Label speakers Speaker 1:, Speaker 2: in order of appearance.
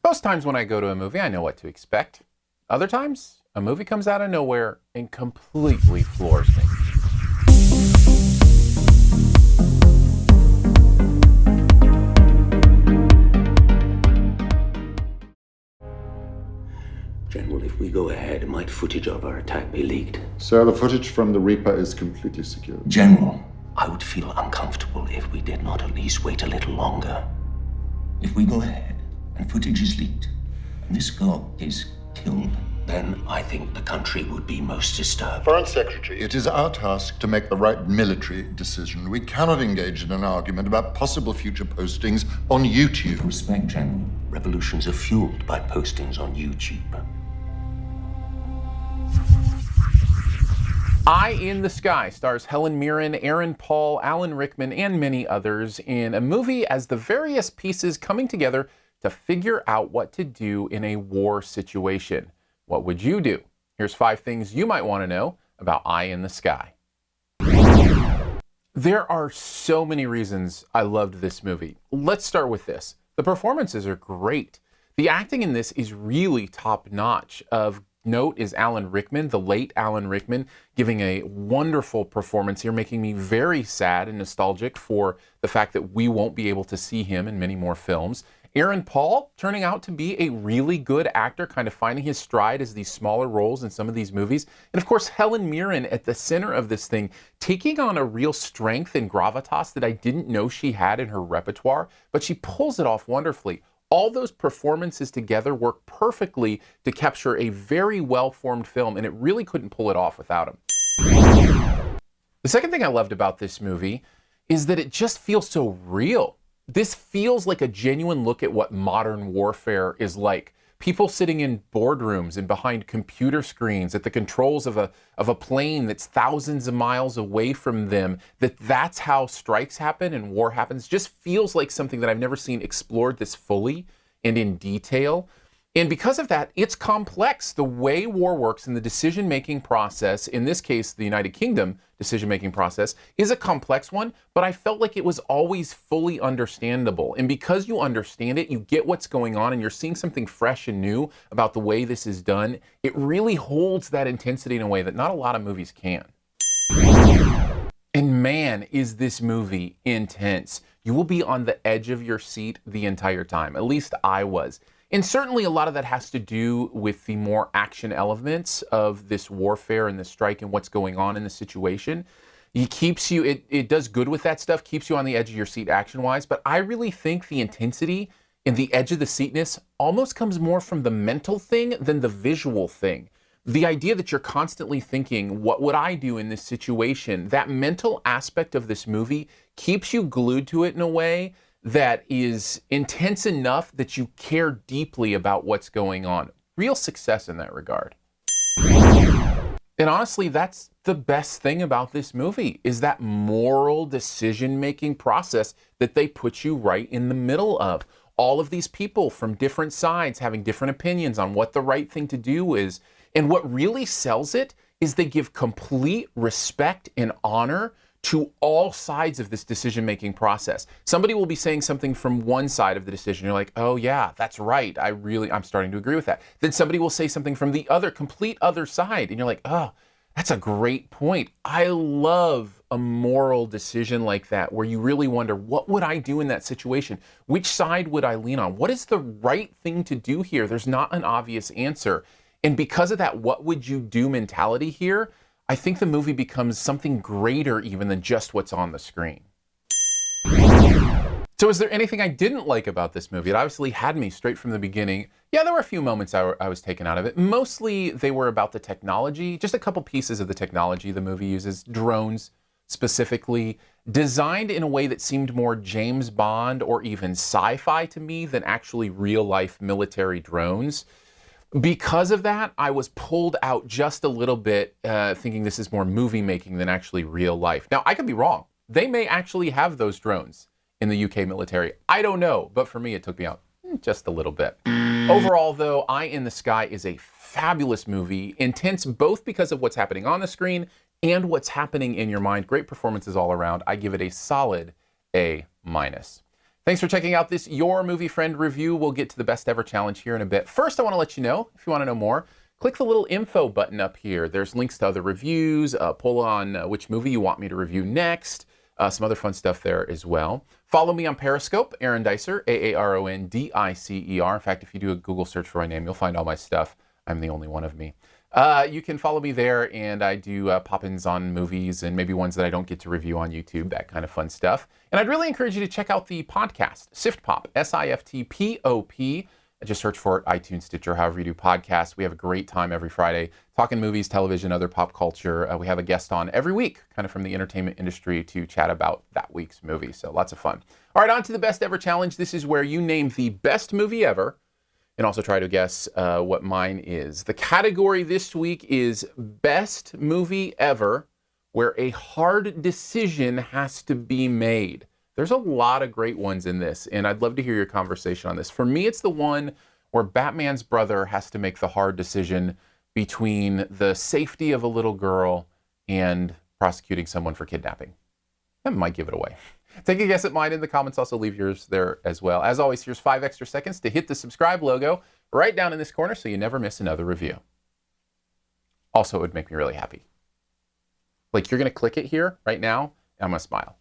Speaker 1: Most times when I go to a movie, I know what to expect. Other times, a movie comes out of nowhere and completely floors me.
Speaker 2: General, if we go ahead, might footage of our attack be leaked?
Speaker 3: Sir, the footage from the Reaper is completely secure.
Speaker 2: General, I would feel uncomfortable if we did not at least wait a little longer. If we go ahead and footage is leaked, and this girl is killed, then I think the country would be most disturbed.
Speaker 3: Foreign Secretary, it is our task to make the right military decision. We cannot engage in an argument about possible future postings on YouTube.
Speaker 2: With respect, General, revolutions are fueled by postings on YouTube.
Speaker 1: Eye in the Sky stars Helen Mirren, Aaron Paul, Alan Rickman, and many others in a movie as the various pieces coming together to figure out what to do in a war situation. What would you do? Here's 5 things you might want to know about Eye in the Sky. There are so many reasons I loved this movie. Let's start with this. The performances are great. The acting in this is really top-notch. Of note is Alan Rickman, the late Alan Rickman, giving a wonderful performance here, making me very sad and nostalgic for the fact that we won't be able to see him in many more films. Aaron Paul turning out to be a really good actor, kind of finding his stride as these smaller roles in some of these movies. And of course, Helen Mirren at the center of this thing, taking on a real strength and gravitas that I didn't know she had in her repertoire, but she pulls it off wonderfully. All those performances together work perfectly to capture a very well-formed film, and it really couldn't pull it off without him. The second thing I loved about this movie is that it just feels so real. This feels like a genuine look at what modern warfare is like. People sitting in boardrooms and behind computer screens at the controls of a plane that's thousands of miles away from them, that's how strikes happen and war happens. Just feels like something that I've never seen explored this fully and in detail. And because of that, it's complex. The way war works and the decision-making process, in this case, the United Kingdom decision-making process, is a complex one, but I felt like it was always fully understandable. And because you understand it, you get what's going on, and you're seeing something fresh and new about the way this is done. It really holds that intensity in a way that not a lot of movies can. And man, is this movie intense. You will be on the edge of your seat the entire time. At least I was. And certainly a lot of that has to do with the more action elements of this warfare and the strike and what's going on in the situation. It keeps you, it does good with that stuff, keeps you on the edge of your seat action-wise, but I really think the intensity and the edge of the seatness almost comes more from the mental thing than the visual thing. The idea that you're constantly thinking, what would I do in this situation? That mental aspect of this movie keeps you glued to it in a way that is intense enough that you care deeply about what's going on. Real success in that regard. And honestly, that's the best thing about this movie, is that moral decision-making process that they put you right in the middle of. All of these people from different sides having different opinions on what the right thing to do is. And what really sells it is they give complete respect and honor to all sides of this decision-making process. Somebody will be saying something from one side of the decision. You're like, oh yeah, that's right. I'm starting to agree with that. Then somebody will say something from the complete other side. And you're like, oh, that's a great point. I love a moral decision like that, where you really wonder, what would I do in that situation? Which side would I lean on? What is the right thing to do here? There's not an obvious answer. And because of that, what would you do mentality here, I think the movie becomes something greater even than just what's on the screen. So is there anything I didn't like about this movie? It obviously had me straight from the beginning. Yeah, there were a few moments I was taken out of it. Mostly they were about the technology, just a couple pieces of the technology the movie uses. Drones, specifically, designed in a way that seemed more James Bond or even sci-fi to me than actually real-life military drones. Because of that, I was pulled out just a little bit, thinking this is more movie making than actually real life. Now, I could be wrong. They may actually have those drones in the UK military. I don't know, but for me, it took me out just a little bit. Overall, though, Eye in the Sky is a fabulous movie, intense both because of what's happening on the screen and what's happening in your mind. Great performances all around. I give it a solid A-. Thanks for checking out this Your Movie Friend review. We'll get to the best ever challenge here in a bit. First, I want to let you know, if you want to know more, click the little info button up here. There's links to other reviews, a poll on which movie you want me to review next, some other fun stuff there as well. Follow me on Periscope, Aaron Dicer, Aarondicer. In fact, if you do a Google search for my name, you'll find all my stuff. I'm the only one of me. You can follow me there, and I do pop-ins on movies and maybe ones that I don't get to review on YouTube, that kind of fun stuff. And I'd really encourage you to check out the podcast, SiftPop, SiftPop. Just search for it, iTunes, Stitcher, however you do podcasts. We have a great time every Friday talking movies, television, other pop culture. We have a guest on every week, kind of from the entertainment industry, to chat about that week's movie. So lots of fun. All right, on to the best ever challenge. This is where you name the best movie ever and also try to guess what mine is. The category this week is Best Movie Ever, where a hard decision has to be made. There's a lot of great ones in this, and I'd love to hear your conversation on this. For me, it's the one where Batman's brother has to make the hard decision between the safety of a little girl and prosecuting someone for kidnapping. That might give it away. Take a guess at mine in the comments. Also leave yours there as well. As always, here's 5 extra seconds to hit the subscribe logo right down in this corner so you never miss another review. Also, it would make me really happy. Like, you're going to click it here right now, and I'm going to smile.